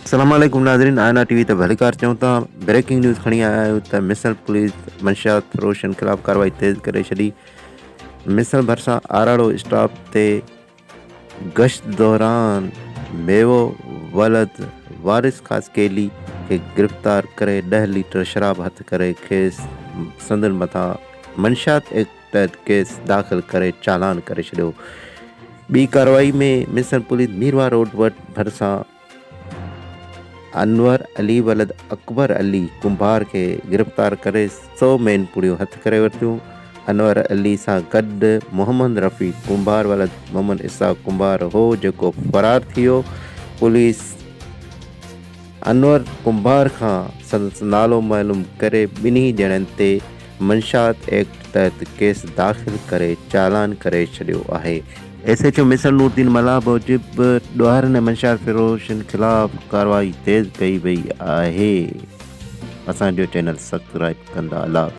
अस्सलाम वालेकुम नाज़रीन, आईना टीवी ते भलीकार चऊं था। ब्रेकिंग न्यूज़ खणी आया आहियूं त मिसल पुलिस मंशियात फ़रोशनि ख़िलाफ़ कार्रवाई तेज़ करे छॾी। मिसल भरिसां आराड़ो स्टॉप ते गश्त दौरान मेवो वलद वारिस कासकेली खे गिरफ़्तार करे 10 लीटर शराब हथ करे खेसि संदनि मथां मंशियात एक्ट तहत केस दाख़िल करे चालान करे छॾियो। ॿी कार्रवाई में मिसल पुलिस मीरवा रोड वटि भरिसां अनवर अली वलद अकबर अली कुंभार के गिरफ़्तार करे 100 मेन पुड़ियूं हथ करे वरितियूं। अनवर अली सां गॾु मोहम्मद रफ़ी कुंभार वलद मोहम्मद इसाक कुंभार हो जेको फ़रार थी वियो। पुलिस अनवर कुंभार खां संदसि नालो मालूम करे ॿिन्ही ॼणनि ते मंशियात एक्ट तहत केस दाख़िल करे चालान करे छॾियो आहे। SHO मिसल नूरदीन मल्हा मूजिब ॾोहारनि ऐं मंशियात फ़रोशनि ख़िलाफ़ कार्रवाई तेज़ कई वई आहे। असांजो चैनल सब्सक्राइब कंदा। अला